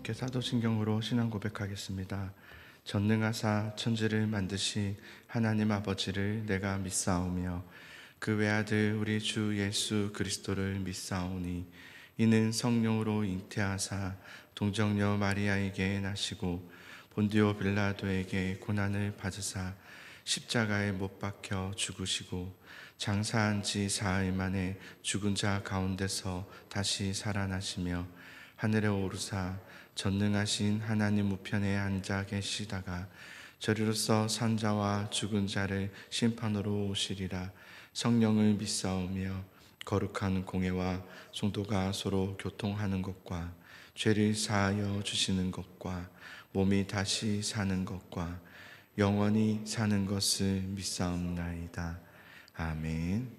함께 사도신경으로 신앙 고백하겠습니다. 전능하사 천지를 만드신 하나님 아버지를 내가 믿사오며 그 외아들 우리 주 예수 그리스도를 믿사오니 이는 성령으로 잉태하사 동정녀 마리아에게 나시고 본디오 빌라도에게 고난을 받으사 십자가에 못 박혀 죽으시고 장사한 지 사흘 만에 죽은 자 가운데서 다시 살아나시며 하늘에 오르사 전능하신 하나님 우편에 앉아 계시다가 저리로서 산자와 죽은 자를 심판으로 오시리라. 성령을 믿사오며 거룩한 공회와 성도가 서로 교통하는 것과 죄를 사하여 주시는 것과 몸이 다시 사는 것과 영원히 사는 것을 믿사옵나이다. 아멘.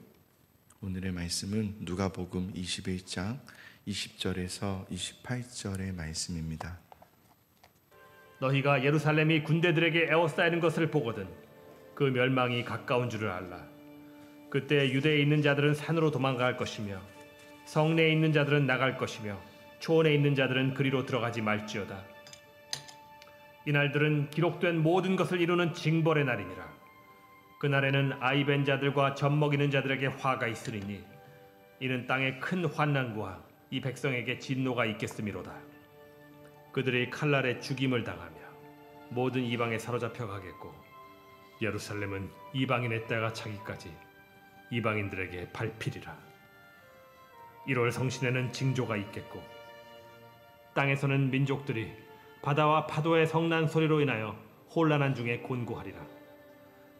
오늘의 말씀은 누가복음 21장 20절에서 28절의 말씀입니다. 너희가 예루살렘이 군대들에게 에워싸이는 것을 보거든 그 멸망이 가까운 줄을 알라. 그때 유대에 있는 자들은 산으로 도망갈 것이며 성내에 있는 자들은 나갈 것이며 초원에 있는 자들은 그리로 들어가지 말지어다. 이날들은 기록된 모든 것을 이루는 징벌의 날이니라. 그날에는 아이 벤 자들과 젖 먹이는 자들에게 화가 있으리니 이는 땅에 큰 환난과 이 백성에게 진노가 있겠음이로다. 그들이 칼날에 죽임을 당하며 모든 이방에 사로잡혀 가겠고 예루살렘은 이방인의 때가 차기까지 이방인들에게 밟히리라. 1월 성신에는 징조가 있겠고 땅에서는 민족들이 바다와 파도의 성난 소리로 인하여 혼란한 중에 곤고하리라.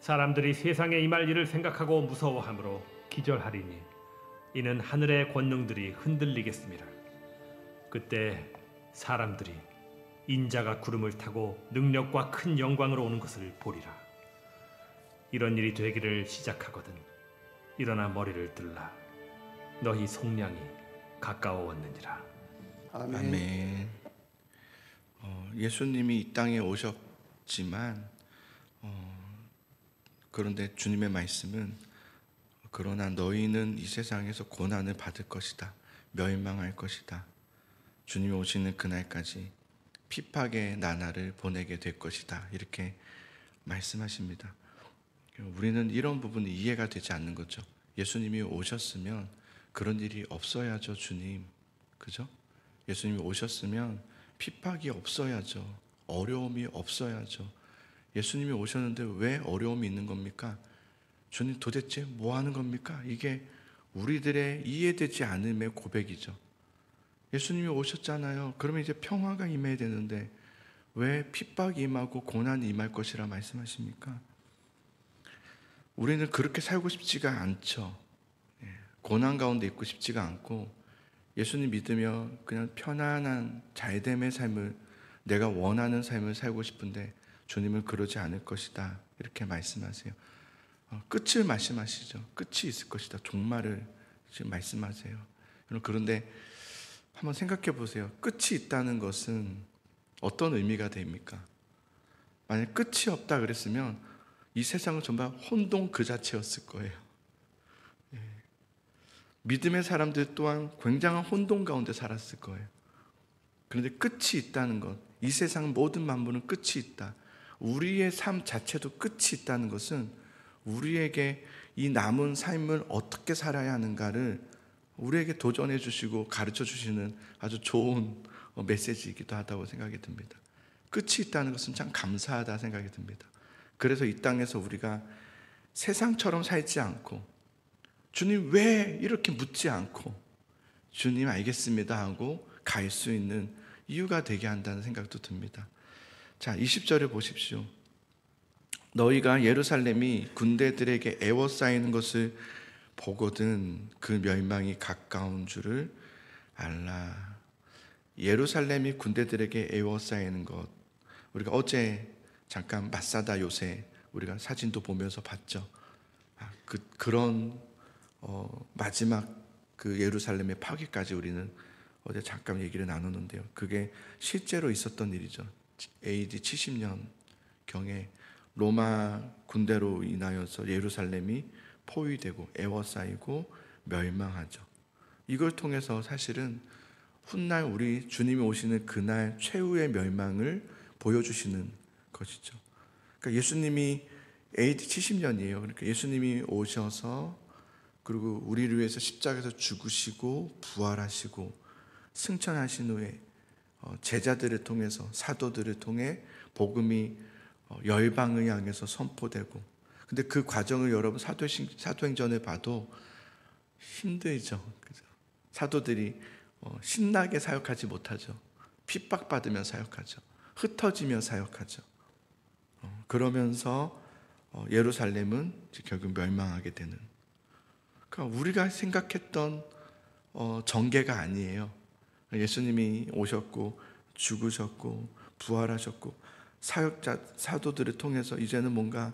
사람들이 세상에 임할 일을 생각하고 무서워하므로 기절하리니 이는 하늘의 권능들이 흔들리겠습니다. 그때 사람들이 인자가 구름을 타고 능력과 큰 영광으로 오는 것을 보리라. 이런 일이 되기를 시작하거든 일어나 머리를 들라. 너희 속량이 가까워왔느니라. 아멘. 아멘. 예수님이 이 땅에 오셨지만 그런데 주님의 말씀은 그러나 너희는 이 세상에서 고난을 받을 것이다. 멸망할 것이다. 주님이 오시는 그날까지 핍박의 나날을 보내게 될 것이다. 이렇게 말씀하십니다. 우리는 이런 부분이 이해가 되지 않는 거죠. 예수님이 오셨으면 그런 일이 없어야죠, 주님. 그죠? 예수님이 오셨으면 핍박이 없어야죠. 어려움이 없어야죠. 예수님이 오셨는데 왜 어려움이 있는 겁니까? 주님 도대체 뭐 하는 겁니까? 이게 우리들의 이해되지 않음의 고백이죠. 예수님이 오셨잖아요. 그러면 이제 평화가 임해야 되는데 왜 핍박이 임하고 고난이 임할 것이라 말씀하십니까? 우리는 그렇게 살고 싶지가 않죠. 고난 가운데 있고 싶지가 않고 예수님 믿으며 그냥 편안한 잘됨의 삶을, 내가 원하는 삶을 살고 싶은데 주님은 그러지 않을 것이다. 이렇게 말씀하세요. 끝을 말씀하시죠. 끝이 있을 것이다. 종말을 지금 말씀하세요. 그런데 한번 생각해 보세요. 끝이 있다는 것은 어떤 의미가 됩니까? 만약 끝이 없다 그랬으면 이 세상은 정말 혼돈 그 자체였을 거예요. 믿음의 사람들 또한 굉장한 혼돈 가운데 살았을 거예요. 그런데 끝이 있다는 것, 이 세상 모든 만물은 끝이 있다. 우리의 삶 자체도 끝이 있다는 것은 우리에게 이 남은 삶을 어떻게 살아야 하는가를 우리에게 도전해 주시고 가르쳐 주시는 아주 좋은 메시지이기도 하다고 생각이 듭니다. 끝이 있다는 것은 참 감사하다 생각이 듭니다. 그래서 이 땅에서 우리가 세상처럼 살지 않고 주님 왜 이렇게 묻지 않고 주님 알겠습니다 하고 갈 수 있는 이유가 되게 한다는 생각도 듭니다. 자, 20절에 보십시오. 너희가 예루살렘이 군대들에게 에워싸이는 것을 보거든 그 멸망이 가까운 줄을 알라. 예루살렘이 군대들에게 에워싸이는 것, 우리가 어제 잠깐 마사다 요새 우리가 사진도 보면서 봤죠. 그런 마지막 그 예루살렘의 파괴까지 우리는 어제 잠깐 얘기를 나눴는데요. 그게 실제로 있었던 일이죠. AD 70년 경에 로마 군대로 인하여서 예루살렘이 포위되고 에워싸이고 멸망하죠. 이걸 통해서 사실은 훗날 우리 주님이 오시는 그날 최후의 멸망을 보여주시는 것이죠. 그러니까 예수님이 AD 70년이에요. 그러니까 예수님이 오셔서 그리고 우리를 위해서 십자가에서 죽으시고 부활하시고 승천하신 후에 제자들을 통해서 사도들을 통해 복음이 열방을 향해서 선포되고, 근데 그 과정을 여러분 사도행전을 봐도 힘들죠. 그죠? 사도들이 신나게 사역하지 못하죠. 핍박받으며 사역하죠. 흩어지며 사역하죠. 그러면서 예루살렘은 결국 멸망하게 되는, 그러니까 우리가 생각했던 전개가 아니에요. 예수님이 오셨고 죽으셨고 부활하셨고 사도들을 통해서 이제는 뭔가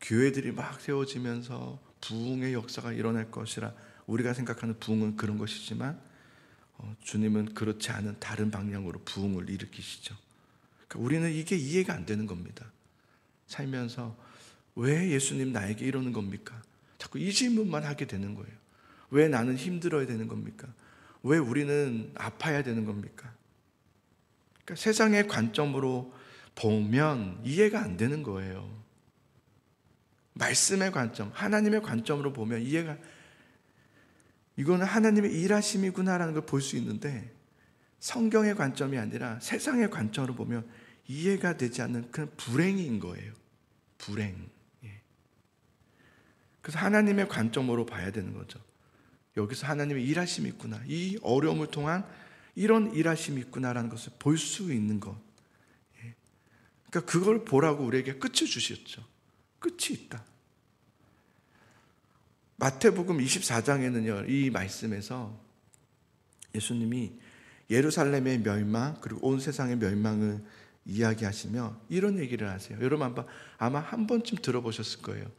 교회들이 막 세워지면서 부흥의 역사가 일어날 것이라 우리가 생각하는 부흥은 그런 것이지만 주님은 그렇지 않은 다른 방향으로 부흥을 일으키시죠. 그러니까 우리는 이게 이해가 안 되는 겁니다. 살면서 왜 예수님 나에게 이러는 겁니까? 자꾸 이 질문만 하게 되는 거예요. 왜 나는 힘들어야 되는 겁니까? 왜 우리는 아파야 되는 겁니까? 그러니까 세상의 관점으로 보면 이해가 안 되는 거예요. 말씀의 관점, 하나님의 관점으로 보면 이거는 하나님의 일하심이구나라는 걸 볼 수 있는데, 성경의 관점이 아니라 세상의 관점으로 보면 이해가 되지 않는 그런 불행인 거예요. 불행. 그래서 하나님의 관점으로 봐야 되는 거죠. 여기서 하나님의 일하심이 있구나, 이 어려움을 통한 이런 일하심이 있구나라는 것을 볼 수 있는 것. 그러니까 그걸 보라고 우리에게 끝을 주셨죠. 끝이 있다. 마태복음 24장에는요, 이 말씀에서 예수님이 예루살렘의 멸망 그리고 온 세상의 멸망을 이야기하시며 이런 얘기를 하세요. 여러분 아마 한 번쯤 들어보셨을 거예요.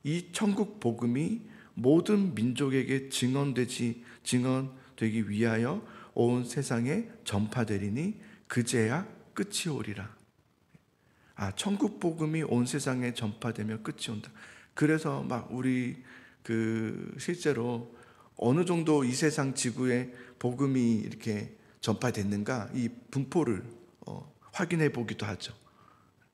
이 천국 복음이 모든 민족에게 증언되기 위하여 온 세상에 전파되리니 그제야 끝이 오리라. 천국 복음이 온 세상에 전파되면 끝이 온다. 그래서 막 우리 실제로 어느 정도 이 세상 지구에 복음이 이렇게 전파됐는가 이 분포를 확인해 보기도 하죠.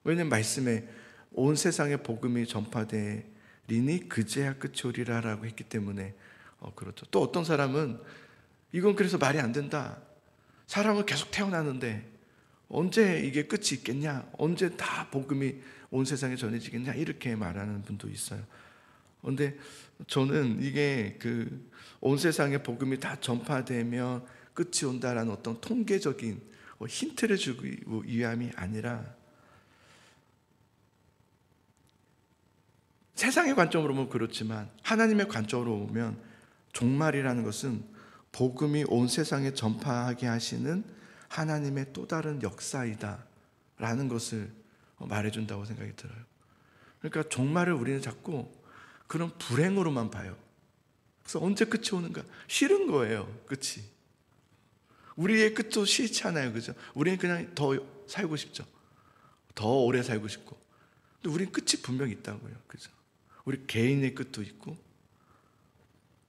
왜냐하면 말씀에 온 세상에 복음이 전파되리니 그제야 끝이 오리라라고 했기 때문에 그렇죠. 또 어떤 사람은 이건 그래서 말이 안 된다. 사람은 계속 태어나는데 언제 이게 끝이 있겠냐? 언제 다 복음이 온 세상에 전해지겠냐? 이렇게 말하는 분도 있어요. 그런데 저는 이게 온 세상에 복음이 다 전파되면 끝이 온다라는 어떤 통계적인 힌트를 주기 위함이 아니라, 세상의 관점으로 보면 그렇지만 하나님의 관점으로 보면 종말이라는 것은 복음이 온 세상에 전파하게 하시는 하나님의 또 다른 역사이다 라는 것을 말해준다고 생각이 들어요. 그러니까 종말을 우리는 자꾸 그런 불행으로만 봐요. 그래서 언제 끝이 오는가? 싫은 거예요, 끝이. 우리의 끝도 싫잖아요, 그죠? 우리는 그냥 더 살고 싶죠. 더 오래 살고 싶고. 근데 우리는 끝이 분명히 있다고요, 그죠? 우리 개인의 끝도 있고.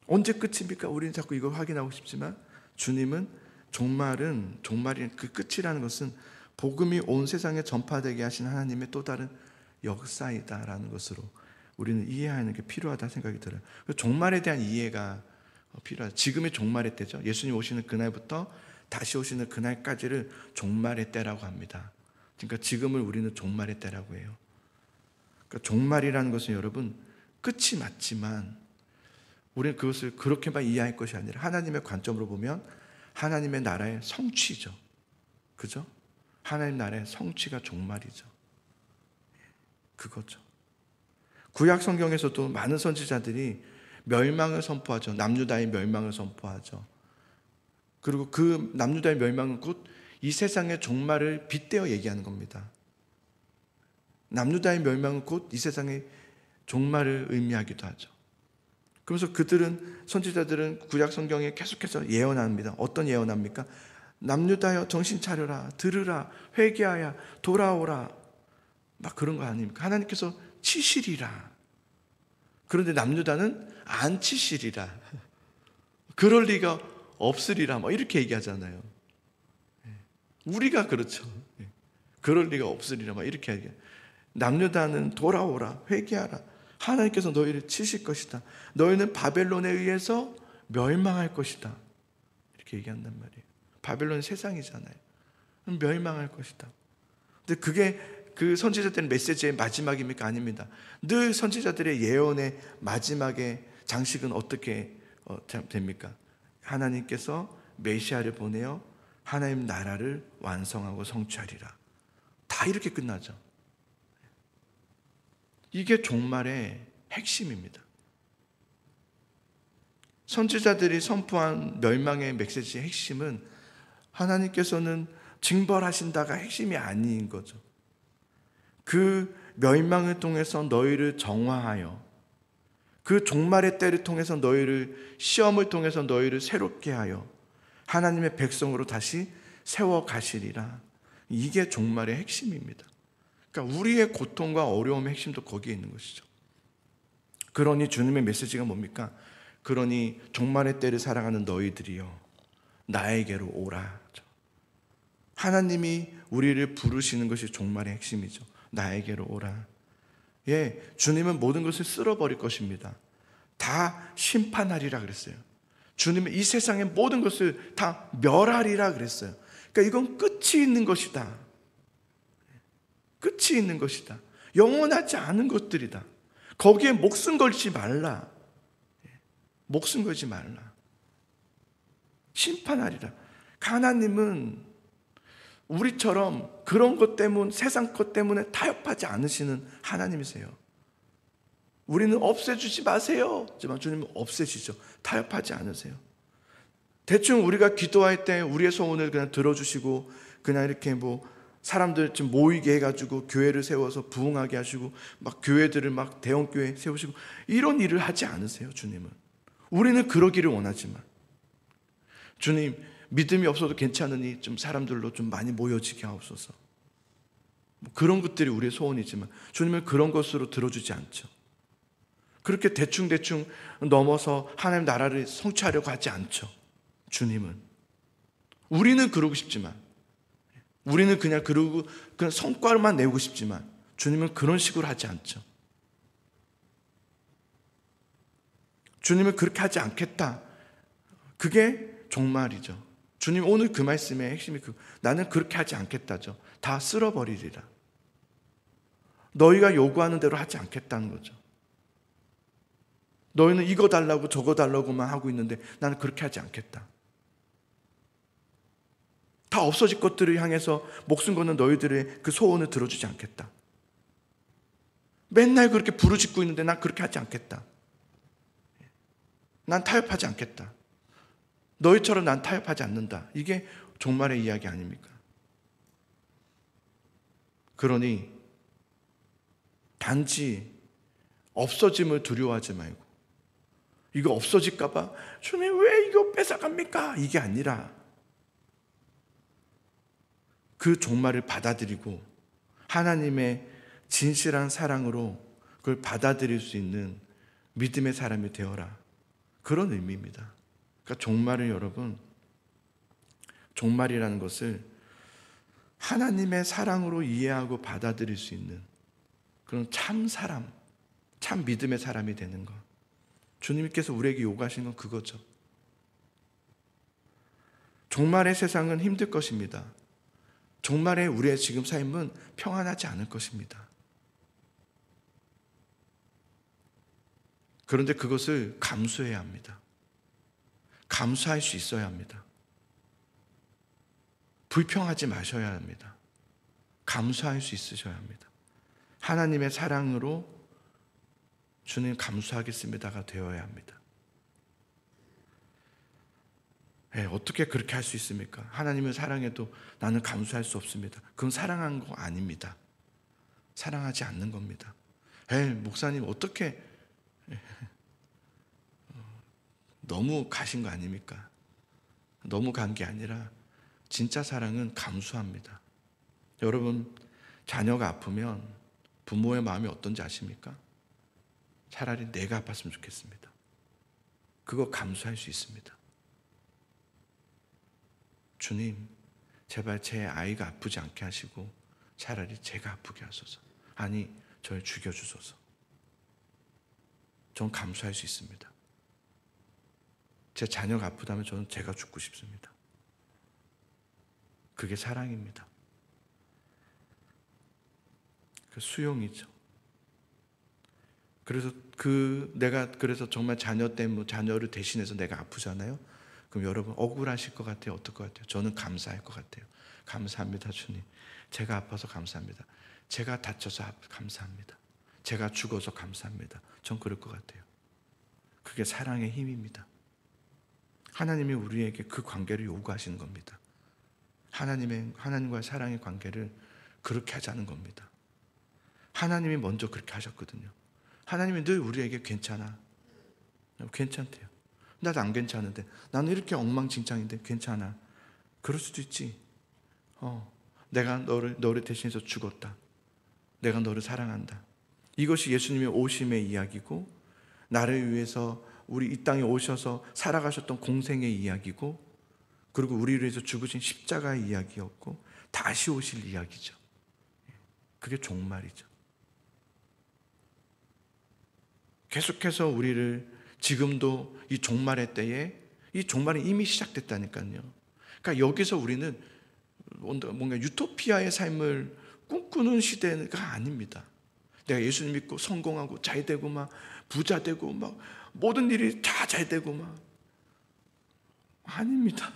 언제 끝입니까? 우리는 자꾸 이걸 확인하고 싶지만 주님은 종말이 그 끝이라는 것은 복음이 온 세상에 전파되게 하신 하나님의 또 다른 역사이다라는 것으로 우리는 이해하는 게 필요하다 생각이 들어요. 종말에 대한 이해가 필요하죠. 지금이 종말의 때죠. 예수님 오시는 그날부터 다시 오시는 그날까지를 종말의 때라고 합니다. 그러니까 지금을 우리는 종말의 때라고 해요. 그러니까 종말이라는 것은 여러분 끝이 맞지만 우리는 그것을 그렇게만 이해할 것이 아니라 하나님의 관점으로 보면 하나님의 나라의 성취죠. 그죠? 하나님 나라의 성취가 종말이죠. 그거죠. 구약 성경에서도 많은 선지자들이 멸망을 선포하죠. 남유다의 멸망을 선포하죠. 그리고 그 남유다의 멸망은 곧 이 세상의 종말을 빗대어 얘기하는 겁니다. 남유다의 멸망은 곧 이 세상의 종말을 의미하기도 하죠. 그러면서 선지자들은 구약 성경에 계속해서 예언합니다. 어떤 예언합니까? 남유다여 정신 차려라, 들으라, 회개하여 돌아오라, 막 그런 거 아닙니까? 하나님께서 치시리라. 그런데 남유다는 안 치시리라. 그럴 리가 없으리라 뭐 이렇게 얘기하잖아요. 우리가 그렇죠. 그럴 리가 없으리라 막 이렇게 얘기해요. 남유다는 돌아오라, 회개하라. 하나님께서 너희를 치실 것이다. 너희는 바벨론에 의해서 멸망할 것이다. 이렇게 얘기한단 말이에요. 바벨론은 세상이잖아요. 멸망할 것이다. 근데 그게 그 선지자들의 메시지의 마지막입니까? 아닙니다. 늘 선지자들의 예언의 마지막에 장식은 어떻게 됩니까? 하나님께서 메시아를 보내어 하나님 나라를 완성하고 성취하리라. 다 이렇게 끝나죠. 이게 종말의 핵심입니다. 선지자들이 선포한 멸망의 메시지의 핵심은 하나님께서는 징벌하신다가 핵심이 아닌 거죠. 그 멸망을 통해서 너희를 정화하여 그 종말의 때를 통해서 너희를 시험을 통해서 너희를 새롭게 하여 하나님의 백성으로 다시 세워 가시리라. 이게 종말의 핵심입니다. 그러니까 우리의 고통과 어려움의 핵심도 거기에 있는 것이죠. 그러니 주님의 메시지가 뭡니까? 그러니 종말의 때를 살아가는 너희들이여 나에게로 오라. 하나님이 우리를 부르시는 것이 종말의 핵심이죠. 나에게로 오라. 예, 주님은 모든 것을 쓸어버릴 것입니다. 다 심판하리라 그랬어요. 주님은 이 세상의 모든 것을 다 멸하리라 그랬어요. 그러니까 이건 끝이 있는 것이다. 끝이 있는 것이다. 영원하지 않은 것들이다. 거기에 목숨 걸지 말라. 목숨 걸지 말라. 심판하리라. 하나님은 우리처럼 그런 것 때문에, 세상 것 때문에 타협하지 않으시는 하나님이세요. 우리는 없애주지 마세요. 하지만 주님은 없애시죠. 타협하지 않으세요. 대충 우리가 기도할 때 우리의 소원을 그냥 들어주시고 그냥 이렇게 뭐 사람들 좀 모이게 해가지고 교회를 세워서 부흥하게 하시고 막 교회들을 막 대형교회 세우시고 이런 일을 하지 않으세요. 주님은. 우리는 그러기를 원하지만 주님 믿음이 없어도 괜찮으니 좀 사람들로 좀 많이 모여지게 하옵소서. 뭐 그런 것들이 우리의 소원이지만 주님은 그런 것으로 들어주지 않죠. 그렇게 대충대충 넘어서 하나님 나라를 성취하려고 하지 않죠. 주님은. 우리는 그러고 싶지만 우리는 그냥 그러고 그냥 성과만 내고 싶지만 주님은 그런 식으로 하지 않죠. 주님은 그렇게 하지 않겠다. 그게 종말이죠. 주님 오늘 그 말씀의 핵심이 나는 그렇게 하지 않겠다죠. 다 쓸어버리리라. 너희가 요구하는 대로 하지 않겠다는 거죠. 너희는 이거 달라고 저거 달라고만 하고 있는데 나는 그렇게 하지 않겠다. 다 없어질 것들을 향해서 목숨 거는 너희들의 그 소원을 들어주지 않겠다. 맨날 그렇게 부르짖고 있는데 난 그렇게 하지 않겠다. 난 타협하지 않겠다. 너희처럼 난 타협하지 않는다. 이게 종말의 이야기 아닙니까? 그러니 단지 없어짐을 두려워하지 말고 이거 없어질까 봐 주님 왜 이거 뺏어갑니까? 이게 아니라 그 종말을 받아들이고 하나님의 진실한 사랑으로 그걸 받아들일 수 있는 믿음의 사람이 되어라. 그런 의미입니다. 그러니까 종말을 여러분, 종말이라는 것을 하나님의 사랑으로 이해하고 받아들일 수 있는 그런 참 사람, 참 믿음의 사람이 되는 것. 주님께서 우리에게 요구하신 건 그거죠. 종말의 세상은 힘들 것입니다. 종말에 우리의 지금 삶은 평안하지 않을 것입니다. 그런데 그것을 감수해야 합니다. 감수할 수 있어야 합니다. 불평하지 마셔야 합니다. 감수할 수 있으셔야 합니다. 하나님의 사랑으로 주님 감수하겠습니다가 되어야 합니다. 네, 어떻게 그렇게 할 수 있습니까? 하나님을 사랑해도 나는 감수할 수 없습니다. 그건 사랑한 거 아닙니다. 사랑하지 않는 겁니다. 목사님 어떻게 너무 가신 거 아닙니까? 너무 간 게 아니라 진짜 사랑은 감수합니다. 여러분 자녀가 아프면 부모의 마음이 어떤지 아십니까? 차라리 내가 아팠으면 좋겠습니다. 그거 감수할 수 있습니다. 주님, 제발 제 아이가 아프지 않게 하시고 차라리 제가 아프게 하소서. 아니, 저를 죽여주소서. 전 감수할 수 있습니다. 제 자녀가 아프다면 저는 제가 죽고 싶습니다. 그게 사랑입니다. 그 수용이죠. 그래서 정말 자녀를 대신해서 내가 아프잖아요. 그럼 여러분 억울하실 것 같아요? 어떨 것 같아요? 저는 감사할 것 같아요. 감사합니다, 주님. 제가 아파서 감사합니다. 제가 다쳐서 감사합니다. 제가 죽어서 감사합니다. 전 그럴 것 같아요. 그게 사랑의 힘입니다. 하나님이 우리에게 그 관계를 요구하시는 겁니다. 하나님과의 사랑의 관계를 그렇게 하자는 겁니다. 하나님이 먼저 그렇게 하셨거든요. 하나님이 늘 우리에게 괜찮아. 괜찮대요. 나도 안 괜찮은데, 나는 이렇게 엉망진창인데 괜찮아. 그럴 수도 있지. 내가 너를 대신해서 죽었다. 내가 너를 사랑한다. 이것이 예수님의 오심의 이야기고, 나를 위해서 우리 이 땅에 오셔서 살아가셨던 공생의 이야기고, 그리고 우리를 위해서 죽으신 십자가의 이야기였고, 다시 오실 이야기죠. 그게 종말이죠. 계속해서 우리를 지금도 이 종말의 때에, 이 종말이 이미 시작됐다니까요. 그러니까 여기서 우리는 뭔가 유토피아의 삶을 꿈꾸는 시대가 아닙니다. 내가 예수님 믿고 성공하고 잘 되고 막 부자 되고 막 모든 일이 다 잘 되고 막 아닙니다.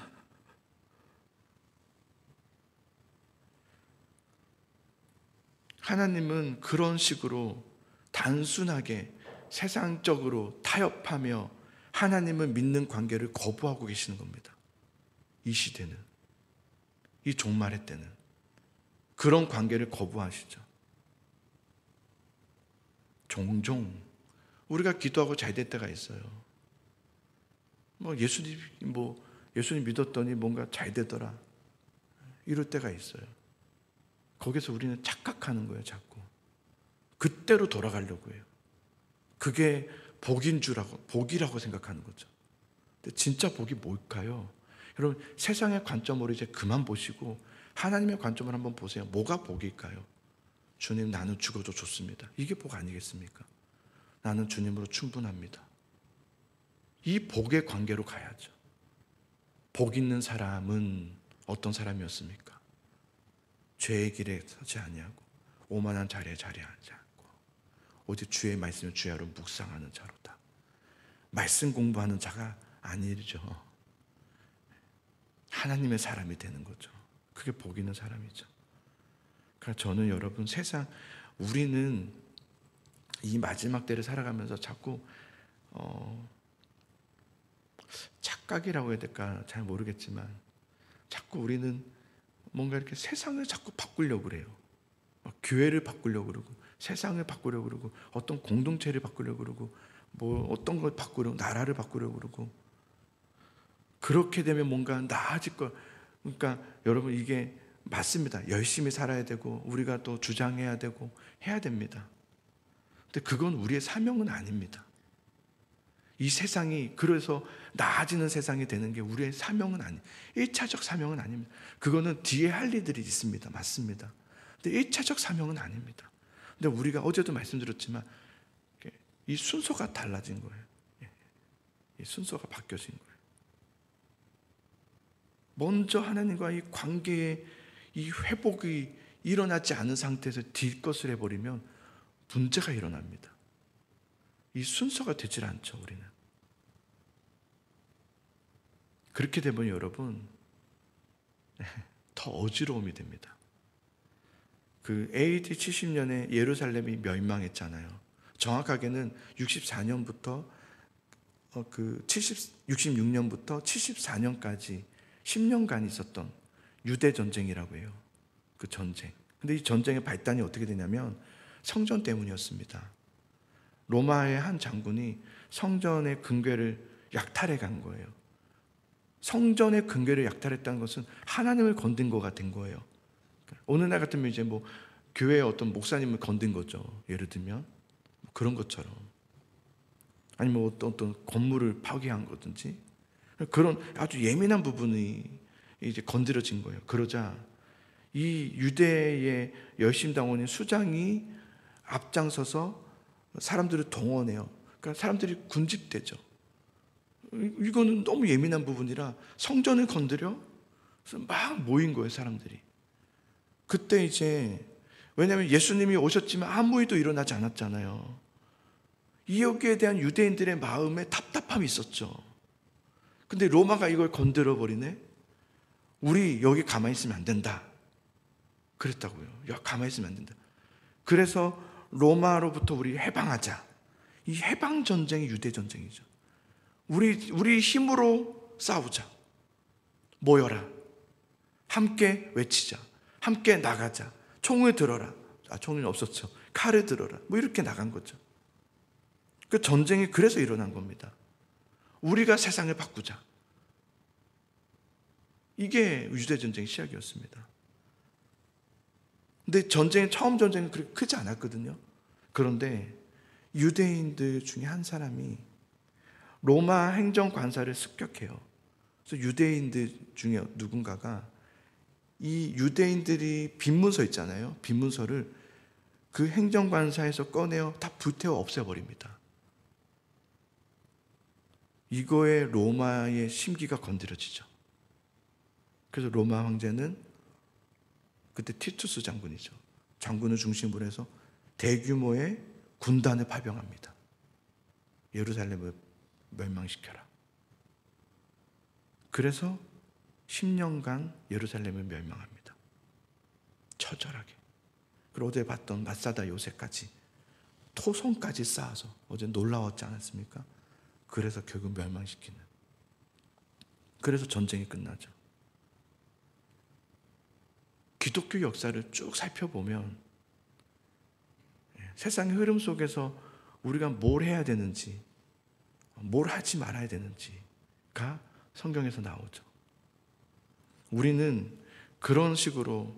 하나님은 그런 식으로 단순하게 세상적으로 타협하며 하나님을 믿는 관계를 거부하고 계시는 겁니다. 이 시대는, 이 종말의 때는 그런 관계를 거부하시죠. 종종 우리가 기도하고 잘 될 때가 있어요. 예수님 믿었더니 뭔가 잘 되더라. 이럴 때가 있어요. 거기서 우리는 착각하는 거예요, 자꾸. 그때로 돌아가려고 해요. 그게 복이라고 생각하는 거죠. 근데 진짜 복이 뭘까요? 여러분, 세상의 관점으로 이제 그만 보시고 하나님의 관점을 한번 보세요. 뭐가 복일까요? 주님, 나는 죽어도 좋습니다. 이게 복 아니겠습니까? 나는 주님으로 충분합니다. 이 복의 관계로 가야죠. 복 있는 사람은 어떤 사람이었습니까? 죄의 길에 서지 아니하고 오만한 자리에 자리하지 않고 오직 주의 말씀을 주야로 묵상하는 자로다. 말씀 공부하는 자가 아니죠. 하나님의 사람이 되는 거죠. 그게 복 있는 사람이죠. 그러니까 저는 여러분, 우리는 이 마지막 때를 살아가면서 자꾸 착각이라고 해야 될까 잘 모르겠지만 자꾸 우리는 뭔가 이렇게 세상을 자꾸 바꾸려고 그래요. 교회를 바꾸려고 그러고 세상을 바꾸려고 그러고 어떤 공동체를 바꾸려고 그러고 어떤 걸 바꾸려고, 나라를 바꾸려고 그러고, 그렇게 되면 뭔가 나아질 거. 그러니까 여러분, 이게 맞습니다. 열심히 살아야 되고 우리가 또 주장해야 되고 해야 됩니다. 근데 그건 우리의 사명은 아닙니다. 이 세상이 그래서 나아지는 세상이 되는 게 우리의 사명은 아니에요. 1차적 사명은 아닙니다. 그거는 뒤에 할 일들이 있습니다. 맞습니다. 근데 1차적 사명은 아닙니다. 근데 우리가 어제도 말씀드렸지만 이 순서가 달라진 거예요. 이 순서가 바뀌어진 거예요. 먼저 하나님과 이 관계의 이 회복이 일어나지 않은 상태에서 뒷것을 해버리면 문제가 일어납니다. 이 순서가 되질 않죠, 우리는. 그렇게 되면 여러분, 더 어지러움이 됩니다. 그 AD 70년에 예루살렘이 멸망했잖아요. 정확하게는 64년부터 66년부터 74년까지 10년간 있었던 유대 전쟁이라고 해요. 그 전쟁. 근데 이 전쟁의 발단이 어떻게 되냐면 성전 때문이었습니다. 로마의 한 장군이 성전의 근궤를 약탈해 간 거예요. 성전의 근궤를 약탈했다는 것은 하나님을 건든 거가 된 거예요. 오늘날 같으면 이제 교회의 어떤 목사님을 건든 거죠. 예를 들면 그런 것처럼. 아니면 어떤 건물을 파괴한 거든지 그런 아주 예민한 부분이 이제 건드려진 거예요. 그러자 이 유대의 열심당원인 수장이 앞장서서 사람들을 동원해요. 그러니까 사람들이 군집되죠. 이거는 너무 예민한 부분이라 성전을 건드려? 그래서 막 모인 거예요, 사람들이. 그때 이제 왜냐하면 예수님이 오셨지만 아무 일도 일어나지 않았잖아요. 여기에 대한 유대인들의 마음에 답답함이 있었죠. 근데 로마가 이걸 건드려 버리네. 우리 여기 가만히 있으면 안 된다 그랬다고요. 야, 가만히 있으면 안 된다. 그래서 로마로부터 우리 해방하자. 이 해방 전쟁이 유대 전쟁이죠. 우리 힘으로 싸우자. 모여라. 함께 외치자. 함께 나가자. 총을 들어라. 총은 없었죠. 칼을 들어라. 뭐 이렇게 나간 거죠. 그 전쟁이 그래서 일어난 겁니다. 우리가 세상을 바꾸자. 이게 유대 전쟁의 시작이었습니다. 근데 처음 전쟁은 그렇게 크지 않았거든요. 그런데 유대인들 중에 한 사람이 로마 행정관사를 습격해요. 그래서 유대인들 중에 누군가가 이 유대인들이 빈문서 있잖아요. 빈문서를 그 행정관사에서 꺼내어 다 불태워 없애버립니다. 이거에 로마의 심기가 건드려지죠. 그래서 로마 황제는 그때 티투스 장군이죠. 장군을 중심으로 해서 대규모의 군단을 파병합니다. 예루살렘을 멸망시켜라. 그래서 10년간 예루살렘을 멸망합니다. 처절하게. 그리고 어제 봤던 마사다 요새까지 토성까지 쌓아서 어제 놀라웠지 않았습니까? 그래서 결국 멸망시키는. 그래서 전쟁이 끝나죠. 기독교 역사를 쭉 살펴보면 세상의 흐름 속에서 우리가 뭘 해야 되는지, 뭘 하지 말아야 되는지가 성경에서 나오죠. 우리는 그런 식으로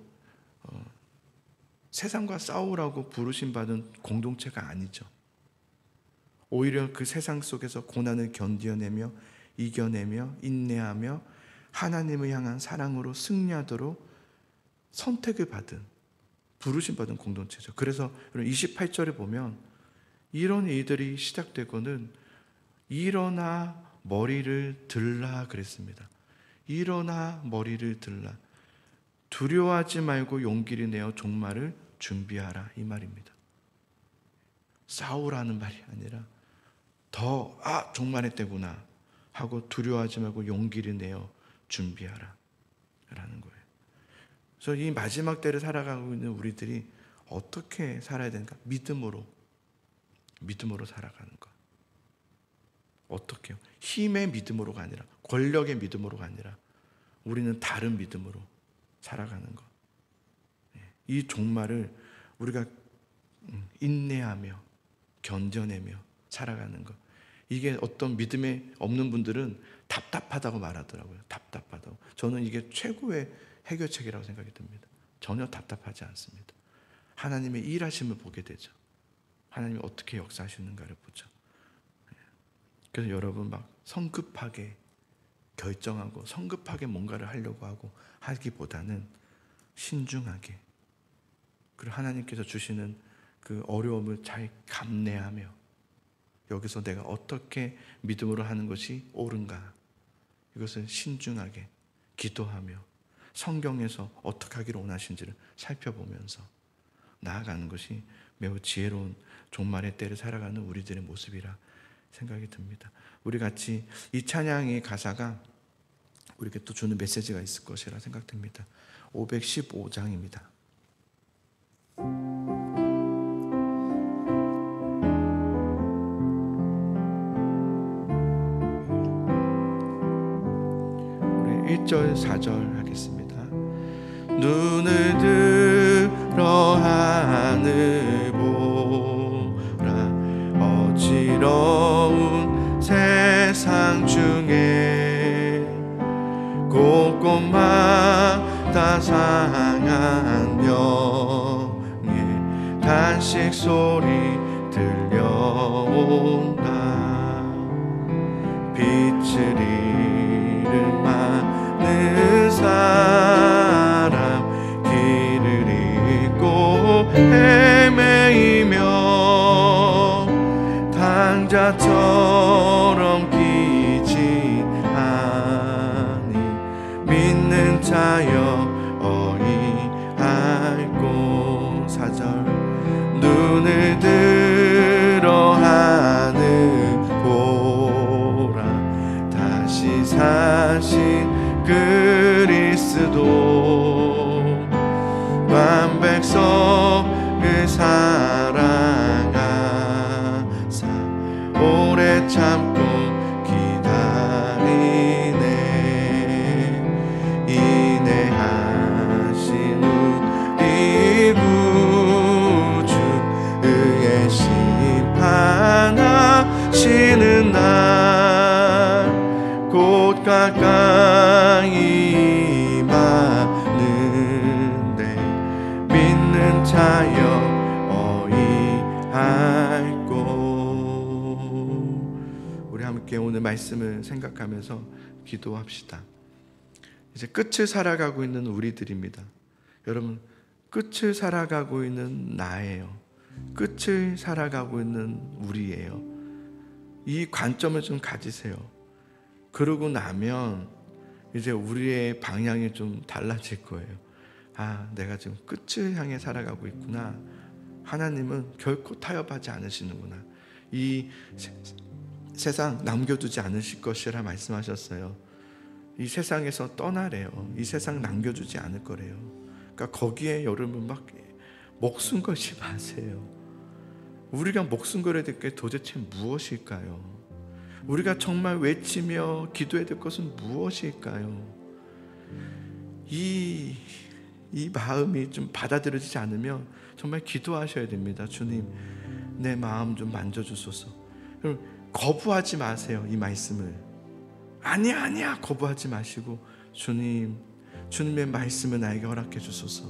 세상과 싸우라고 부르심 받은 공동체가 아니죠. 오히려 그 세상 속에서 고난을 견뎌내며 이겨내며 인내하며 하나님을 향한 사랑으로 승리하도록 선택을 받은, 부르심 받은 공동체죠. 그래서 28절에 보면 이런 일들이 시작되고는 일어나 머리를 들라 그랬습니다. 일어나 머리를 들라. 두려워하지 말고 용기를 내어 종말을 준비하라, 이 말입니다. 싸우라는 말이 아니라 종말의 때구나 하고 두려워하지 말고 용기를 내어 준비하라 라는 거예요. 그래서 이 마지막 때를 살아가고 있는 우리들이 어떻게 살아야 되는가? 믿음으로 살아가는 것. 어떻게요? 힘의 믿음으로가 아니라, 권력의 믿음으로가 아니라 우리는 다른 믿음으로 살아가는 것. 이 종말을 우리가 인내하며 견뎌내며 살아가는 것. 이게 어떤 믿음에 없는 분들은 답답하다고 말하더라고요. 답답하다고. 저는 이게 최고의 해결책이라고 생각이 듭니다. 전혀 답답하지 않습니다. 하나님의 일하심을 보게 되죠. 하나님이 어떻게 역사하시는가를 보죠. 그래서 여러분 막 성급하게 결정하고 성급하게 뭔가를 하려고 하고 하기보다는 신중하게, 그리고 하나님께서 주시는 그 어려움을 잘 감내하며 여기서 내가 어떻게 믿음으로 하는 것이 옳은가, 이것을 신중하게 기도하며 성경에서 어떻게 하기를 원하신지를 살펴보면서 나아가는 것이 매우 지혜로운 종말의 때를 살아가는 우리들의 모습이라 생각이 듭니다. 우리 같이 이 찬양의 가사가 우리에게 또 주는 메시지가 있을 것이라 생각됩니다. 515장입니다. 우리 1절 4절 하겠습니다. 눈을 들어 하늘 보라. 어지러운 세상 중에 곳곳마다 상한 명예 단식 소리 들려온다. 빛을 잃은 많은 사람 길을 잃고 헤매이며 당자처럼 기진하니 믿는 자여 어이할꼬. 4절 눈을 들어 하늘 보라 다시 사신 그리스도 만백성을 사랑하사 오래 참고 기다리네. 인내하신 우리 구주 의의 심판하시는 날 곧 가까이 임하는데 믿는 자여 어이할꼬. 우리 함께 오늘 말씀을 생각하면서 기도합시다. 이제 끝을 살아가고 있는 우리들입니다. 여러분, 끝을 살아가고 있는 나예요. 끝을 살아가고 있는 우리예요. 이 관점을 좀 가지세요. 그러고 나면 이제 우리의 방향이 좀 달라질 거예요. 아, 내가 지금 끝을 향해 살아가고 있구나. 하나님은 결코 타협하지 않으시는구나. 이 세상 남겨두지 않으실 것이라 말씀하셨어요. 이 세상에서 떠나래요. 이 세상 남겨두지 않을 거래요. 그러니까 거기에 여러분 막 목숨 걸지 마세요. 우리가 목숨 걸어야 될 게 도대체 무엇일까요? 우리가 정말 외치며 기도해야 될 것은 무엇일까요? 이 마음이 좀 받아들여지지 않으면 정말 기도하셔야 됩니다. 주님, 내 마음 좀 만져주소서. 거부하지 마세요. 이 말씀을 아니야 거부하지 마시고 주님의 말씀을 나에게 허락해 주소서.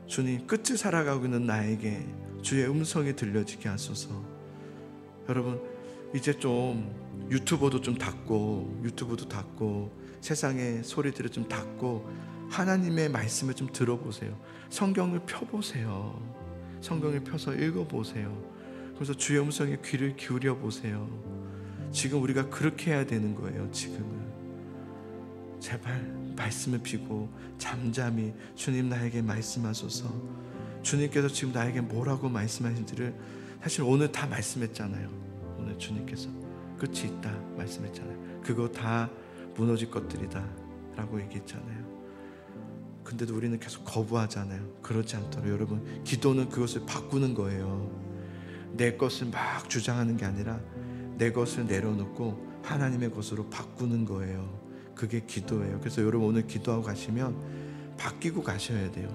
주님, 끝을 살아가고 있는 나에게 주의 음성이 들려지게 하소서. 여러분, 이제 좀 유튜브도 닫고 세상의 소리들을 좀 닫고 하나님의 말씀을 좀 들어보세요. 성경을 펴보세요. 성경을 펴서 읽어보세요. 그래서 주의 음성에 귀를 기울여 보세요. 지금 우리가 그렇게 해야 되는 거예요. 지금은 제발 말씀을 피고 잠잠히 주님 나에게 말씀하소서. 주님께서 지금 나에게 뭐라고 말씀하신지를 사실 오늘 다 말씀했잖아요. 오늘 주님께서 끝이 있다 말씀했잖아요. 그거 다 무너질 것들이다 라고 얘기했잖아요. 근데도 우리는 계속 거부하잖아요. 그렇지 않도록 여러분, 기도는 그것을 바꾸는 거예요. 내 것을 막 주장하는 게 아니라 내 것을 내려놓고 하나님의 것으로 바꾸는 거예요. 그게 기도예요. 그래서 여러분, 오늘 기도하고 가시면 바뀌고 가셔야 돼요.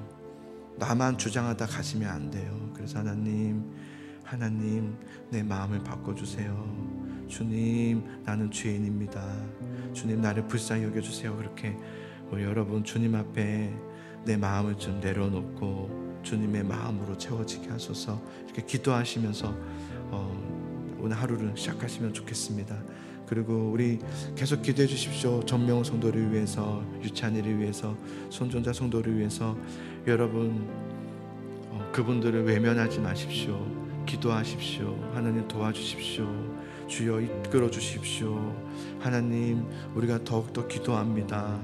나만 주장하다 가시면 안 돼요. 그래서 하나님 내 마음을 바꿔주세요. 주님, 나는 죄인입니다. 주님, 나를 불쌍히 여겨주세요. 그렇게 우리 여러분 주님 앞에 내 마음을 좀 내려놓고 주님의 마음으로 채워지게 하소서. 이렇게 기도하시면서 오늘 하루를 시작하시면 좋겠습니다. 그리고 우리 계속 기도해 주십시오. 전명호 성도를 위해서, 유찬이를 위해서, 손존자 성도를 위해서. 여러분, 그분들을 외면하지 마십시오. 기도하십시오. 하나님 도와주십시오. 주여 이끌어 주십시오. 하나님, 우리가 더욱더 기도합니다.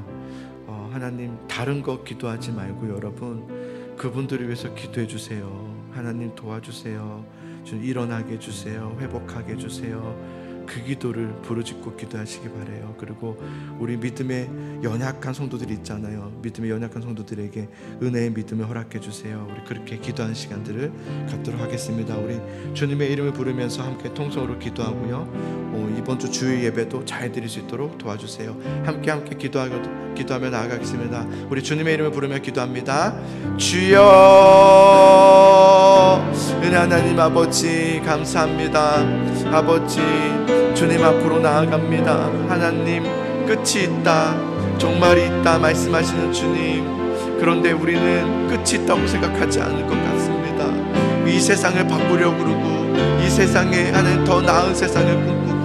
하나님, 다른 것 기도하지 말고 여러분, 그분들을 위해서 기도해 주세요. 하나님 도와주세요. 주님 일어나게 해주세요. 회복하게 해주세요. 그 기도를 부르짖고 기도하시기 바라요. 그리고 우리 믿음의 연약한 성도들이 있잖아요. 믿음의 연약한 성도들에게 은혜의 믿음을 허락해 주세요. 우리 그렇게 기도하는 시간들을 갖도록 하겠습니다. 우리 주님의 이름을 부르면서 함께 통성으로 기도하고요. 이번 주 주일 예배도 잘 드릴 수 있도록 도와주세요. 함께 기도하며 나아가겠습니다. 우리 주님의 이름을 부르며 기도합니다. 주여, 은혜 하나님 아버지 감사합니다. 아버지, 주님 앞으로 나아갑니다. 하나님, 끝이 있다, 종말이 있다 말씀하시는 주님, 그런데 우리는 끝이 있다고 생각하지 않을 것 같습니다. 이 세상을 바꾸려고 그러고 이 세상에 하는 더 나은 세상을 꿈꾸고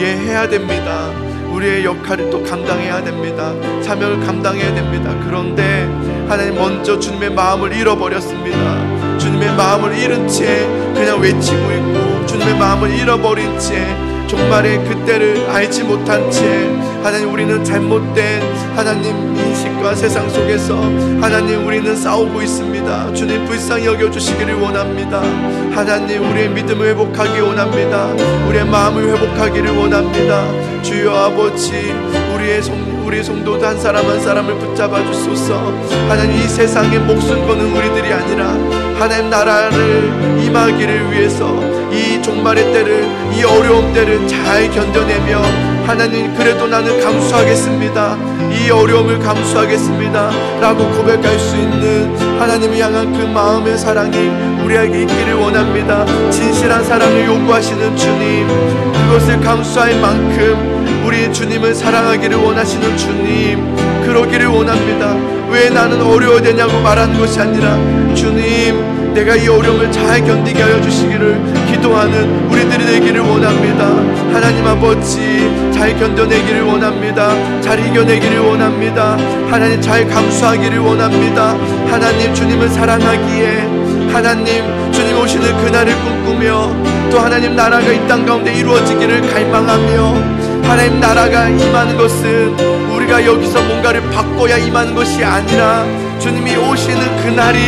해야 됩니다. 우리의 역할을 또 감당해야 됩니다. 사명을 감당해야 됩니다. 그런데 하나님 먼저 주님의 마음을 잃어버렸습니다. 주님의 마음을 잃은 채 그냥 외치고 있고, 주님의 마음을 잃어버린 채 종말의 그때를 알지 못한 채 하나님 우리는 잘못된 하나님 인식과 세상 속에서 하나님 우리는 싸우고 있습니다. 주님 불쌍히 여겨주시기를 원합니다. 하나님 우리의 믿음을 회복하기 원합니다. 우리의 마음을 회복하기를 원합니다. 주여 아버지, 우리의 성도도 한 사람 한 사람을 붙잡아 주소서. 하나님 이 세상에 목숨 거는 우리들이 아니라 하나님 나라를 임하기를 위해서 이 종말의 때를, 이 어려움 때를 잘 견뎌내며 하나님 그래도 나는 감수하겠습니다, 이 어려움을 감수하겠습니다 라고 고백할 수 있는 하나님을 향한 그 마음의 사랑이 우리에게 있기를 원합니다. 진실한 사랑을 요구하시는 주님, 그것을 감수할 만큼 우리 주님을 사랑하기를 원하시는 주님, 그러기를 원합니다. 왜 나는 어려워야 되냐고 말하는 것이 아니라 주님, 내가 이 어려움을 잘 견디게 하여 주시기를 기도하는 우리들이 되기를 원합니다. 하나님 아버지, 잘 견뎌내기를 원합니다. 잘 이겨내기를 원합니다. 하나님 잘 감수하기를 원합니다. 하나님 주님을 사랑하기에 하나님 주님 오시는 그날을 꿈꾸며 또 하나님 나라가 이 땅 가운데 이루어지기를 갈망하며, 하나님 나라가 임하는 것은 우리가 여기서 뭔가를 바꿔야 임하는 것이 아니라 주님이 오시는 그날이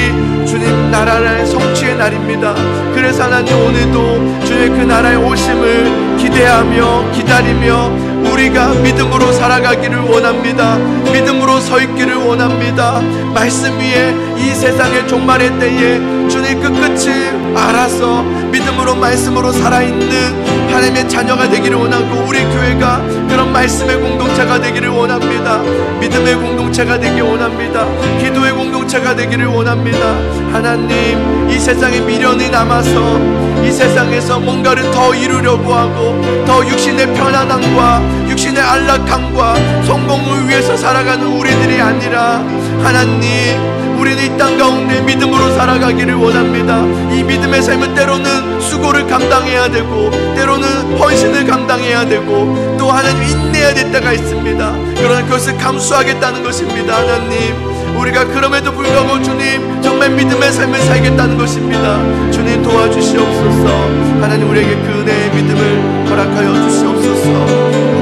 주님 나라의 성취의 날입니다. 그래서 하나님 오늘도 주의 그 나라의 오심을 기대하며 기다리며 우리가 믿음으로 살아가기를 원합니다. 믿음으로 서 있기를 원합니다. 말씀 위에 이 세상의 종말의 때에 주님 그 끝을 알아서 믿음으로 말씀으로 살아있는 하나님의 자녀가 되기를 원하고, 우리 교회가 그런 말씀의 공동체가 되기를 원합니다. 믿음의 공동체가 되기를 원합니다. 기도의 공동체가 되기를 원합니다. 하나님, 이 세상에 미련이 남아서 이 세상에서 뭔가를 더 이루려고 하고 더 육신의 편안함과 육신의 안락함과 성공을 위해서 살아가는 우리들이 아니라 하나님, 우리는 이 땅 가운데 믿음으로 살아가기를 원합니다. 이 믿음의 삶은 때로는 수고를 감당해야 되고 때로는 헌신을 감당해야 되고 또 하나님 인내해야 될 때가 있습니다. 그러나 그것을 감수하겠다는 것입니다. 하나님, 우리가 그럼에도 불구하고 주님 정말 믿음의 삶을 살겠다는 것입니다. 주님 도와주시옵소서. 하나님 우리에게 그 은혜의 믿음을 허락하여 주시옵소서.